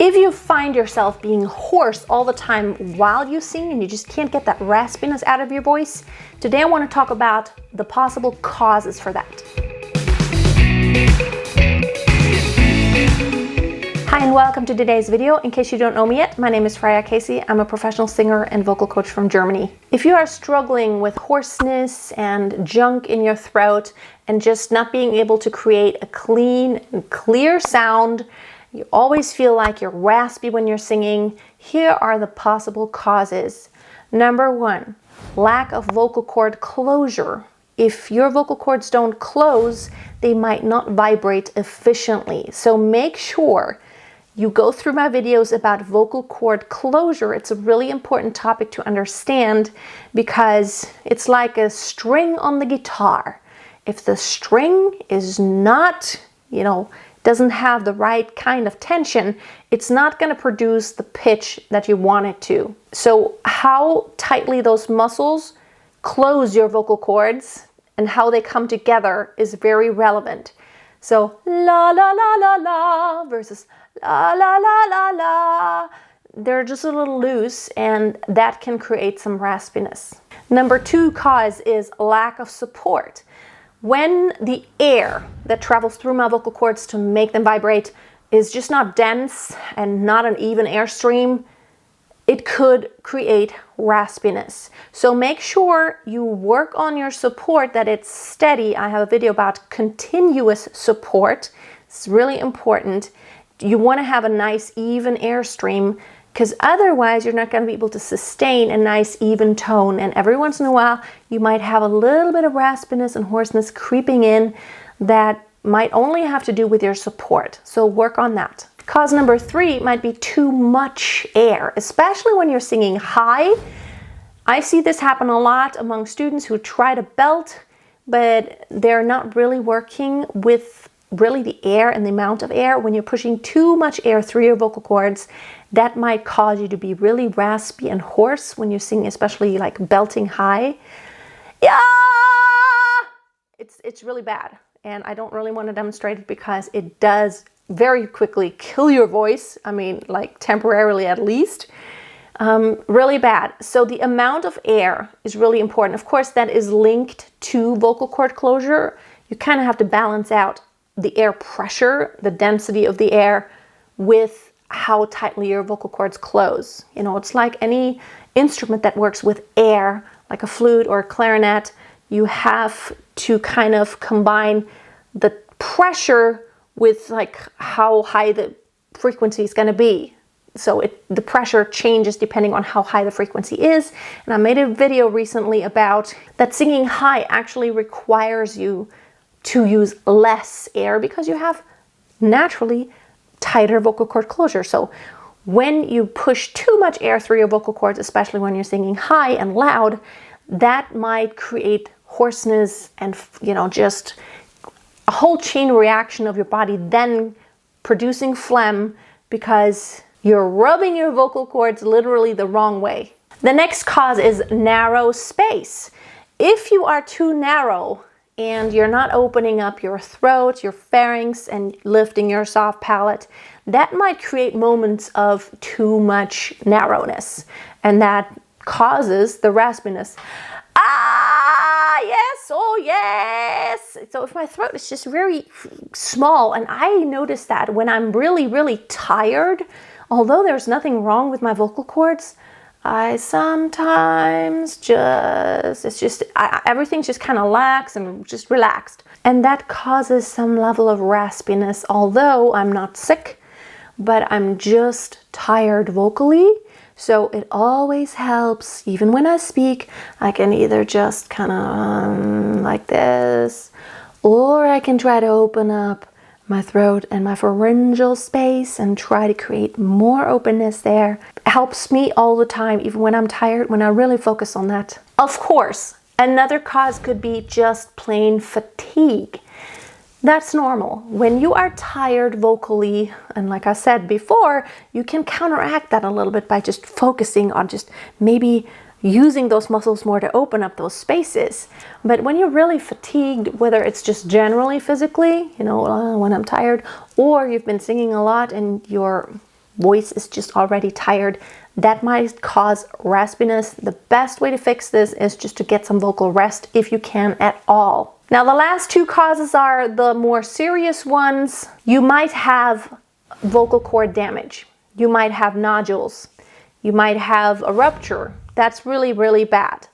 If you find yourself being hoarse all the time while you sing and you just can't get that raspiness out of your voice, today I want to talk about the possible causes for that. Hi and welcome to today's video. In case you don't know me yet, my name is Freya. I'm a professional singer and vocal coach from Germany. If you are struggling with hoarseness and junk in your throat and just not being able to create a clean and clear sound, you always feel like you're raspy when you're singing, here are the possible causes. Number one, lack of vocal cord closure. If your vocal cords don't close, they might not vibrate efficiently. So make sure you go through my videos about vocal cord closure. It's a really important topic to understand because it's like a string on the guitar. If the string is not, doesn't have the right kind of tension, it's not going to produce the pitch that you want it to. So how tightly those muscles close your vocal cords and how they come together is very relevant. So la la la la la versus la la la la la. They're just a little loose and that can create some raspiness. Number two cause is lack of support. When the air that travels through my vocal cords to make them vibrate is just not dense and not an even airstream, it could create raspiness. So make sure you work on your support, that it's steady. I have a video about continuous support. It's really important. You want to have a nice even airstream because otherwise you're not going to be able to sustain a nice even tone, and every once in a while you might have a little bit of raspiness and hoarseness creeping in that might only have to do with your support. So work on that. Cause number three might be too much air, especially when you're singing high. I see this happen a lot among students who try to belt, but they're not really working with really the air and the amount of air. When you're pushing too much air through your vocal cords, that might cause you to be really raspy and hoarse when you're singing, especially like belting high. Yeah, it's really bad, and I don't really want to demonstrate it because it does very quickly kill your voice. I mean, like temporarily at least. Really bad. So the amount of air is really important. Of course, that is linked to vocal cord closure. You kind of have to balance out the air pressure, the density of the air, with how tightly your vocal cords close. It's like any instrument that works with air, like a flute or a clarinet. You have to kind of combine the pressure with like how high the frequency is going to be. So the pressure changes depending on how high the frequency is. And I made a video recently about that singing high actually requires you to use less air because you have naturally tighter vocal cord closure. So when you push too much air through your vocal cords, especially when you're singing high and loud, that might create hoarseness and just a whole chain reaction of your body then producing phlegm because you're rubbing your vocal cords literally the wrong way. The next cause is narrow space. If you are too narrow and you're not opening up your throat, your pharynx, and lifting your soft palate, that might create moments of too much narrowness, and that causes the raspiness. Ah, yes, oh yes. So if my throat is just very small, and I notice that when I'm really, really tired, although there's nothing wrong with my vocal cords, I sometimes everything's just kind of lax and just relaxed. And that causes some level of raspiness, although I'm not sick, but I'm just tired vocally. So it always helps, even when I speak, I can either just kind of like this, or I can try to open up my throat and my pharyngeal space and try to create more openness there. It helps me all the time, even when I'm tired, when I really focus on that. Of course, another cause could be just plain fatigue. That's normal. When you are tired vocally, and like I said before, you can counteract that a little bit by just focusing on just maybe using those muscles more to open up those spaces. But when you're really fatigued, whether it's just generally physically, when I'm tired, or you've been singing a lot and you're voice is just already tired. That might cause raspiness. The best way to fix this is just to get some vocal rest if you can at all. Now, the last two causes are the more serious ones. You might have vocal cord damage. You might have nodules. You might have a rupture. That's really, really bad.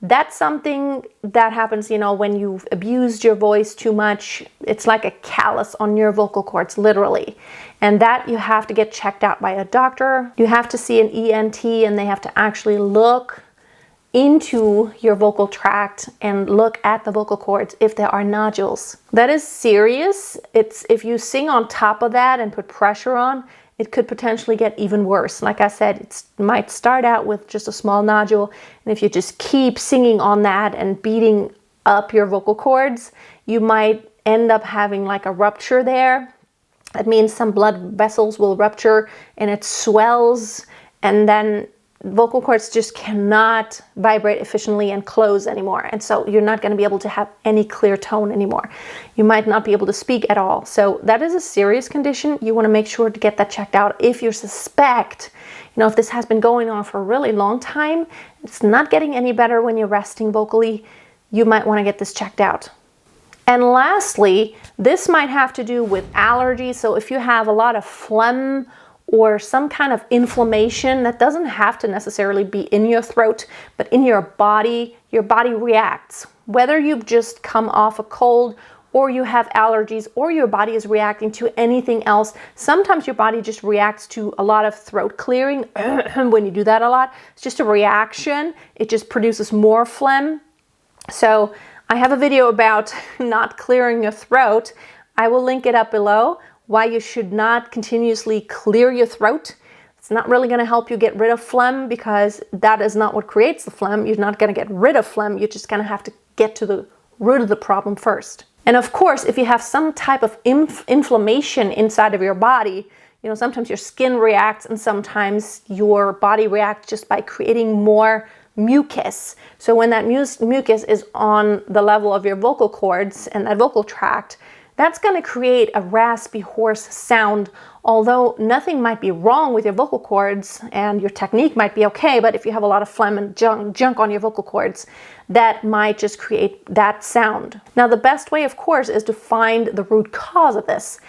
That's something that happens, you know, when you've abused your voice too much. It's like a callus on your vocal cords, literally. And that you have to get checked out by a doctor. You have to see an ENT, and they have to actually look into your vocal tract and look at the vocal cords if there are nodules. That is serious. It's if you sing on top of that and put pressure on, it could potentially get even worse. Like I said, it might start out with just a small nodule, and if you just keep singing on that and beating up your vocal cords, you might end up having like a rupture there. That means some blood vessels will rupture and it swells, and then vocal cords just cannot vibrate efficiently and close anymore. And so you're not going to be able to have any clear tone anymore. You might not be able to speak at all. So that is a serious condition. You want to make sure to get that checked out. If you suspect, you know, if this has been going on for a really long time, it's not getting any better when you're resting vocally, you might want to get this checked out. And lastly, this might have to do with allergies. So if you have a lot of phlegm or some kind of inflammation, that doesn't have to necessarily be in your throat, but in your body reacts. Whether you've just come off a cold, or you have allergies, or your body is reacting to anything else. Sometimes your body just reacts to a lot of throat clearing. When you do that a lot, it's just a reaction. It just produces more phlegm. So I have a video about not clearing your throat. I will link it up below. Why you should not continuously clear your throat. It's not really going to help you get rid of phlegm, because that is not what creates the phlegm. You're not going to get rid of phlegm. You're just going to have to get to the root of the problem first. And of course, if you have some type of inflammation inside of your body, you know, sometimes your skin reacts and sometimes your body reacts just by creating more mucus. So when that mucus is on the level of your vocal cords and that vocal tract, that's going to create a raspy, hoarse sound. Although nothing might be wrong with your vocal cords and your technique might be okay, but if you have a lot of phlegm and junk on your vocal cords, that might just create that sound. Now, the best way, of course, is to find the root cause of this.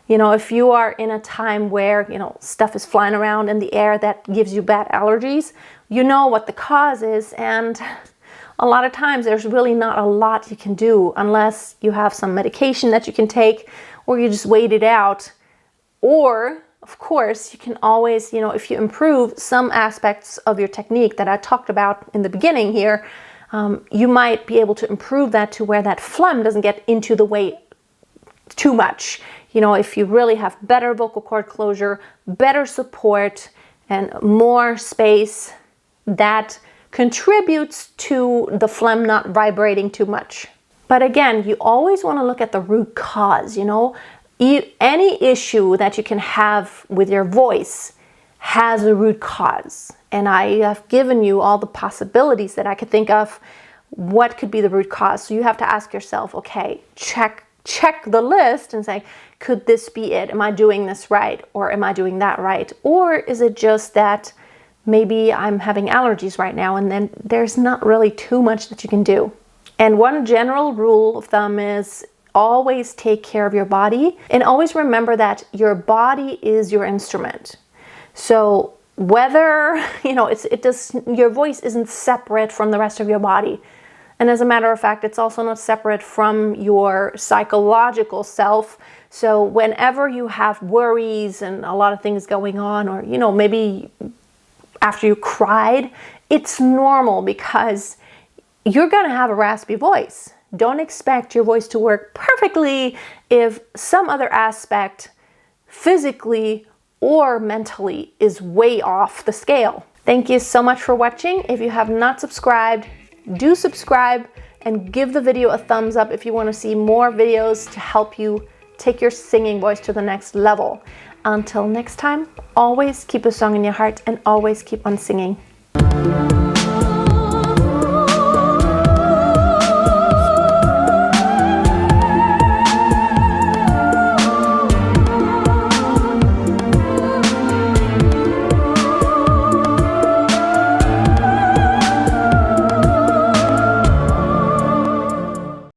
You know, if you are in a time where, you know, stuff is flying around in the air that gives you bad allergies, you know what the cause is, and a lot of times there's really not a lot you can do unless you have some medication that you can take, or you just wait it out. Or, of course, you can always, you know, if you improve some aspects of your technique that I talked about in the beginning here, you might be able to improve that to where that phlegm doesn't get into the way too much. You know, if you really have better vocal cord closure, better support, and more space, that contributes to the phlegm not vibrating too much. But again, you always want to look at the root cause. You know, any issue that you can have with your voice has a root cause. And I have given you all the possibilities that I could think of. What could be the root cause? So you have to ask yourself, okay, check the list and say, could this be it? Am I doing this right? Or am I doing that right? Or is it just that maybe I'm having allergies right now, and then there's not really too much that you can do. And one general rule of thumb is always take care of your body, and always remember that your body is your instrument. So whether, you know, your voice isn't separate from the rest of your body. And as a matter of fact, it's also not separate from your psychological self. So whenever you have worries and a lot of things going on, or, you know, maybe after you cried, it's normal, because you're going to have a raspy voice. Don't expect your voice to work perfectly if some other aspect, physically or mentally, is way off the scale. Thank you so much for watching. If you have not subscribed, do subscribe and give the video a thumbs up if you want to see more videos to help you take your singing voice to the next level. Until next time, always keep a song in your heart and always keep on singing.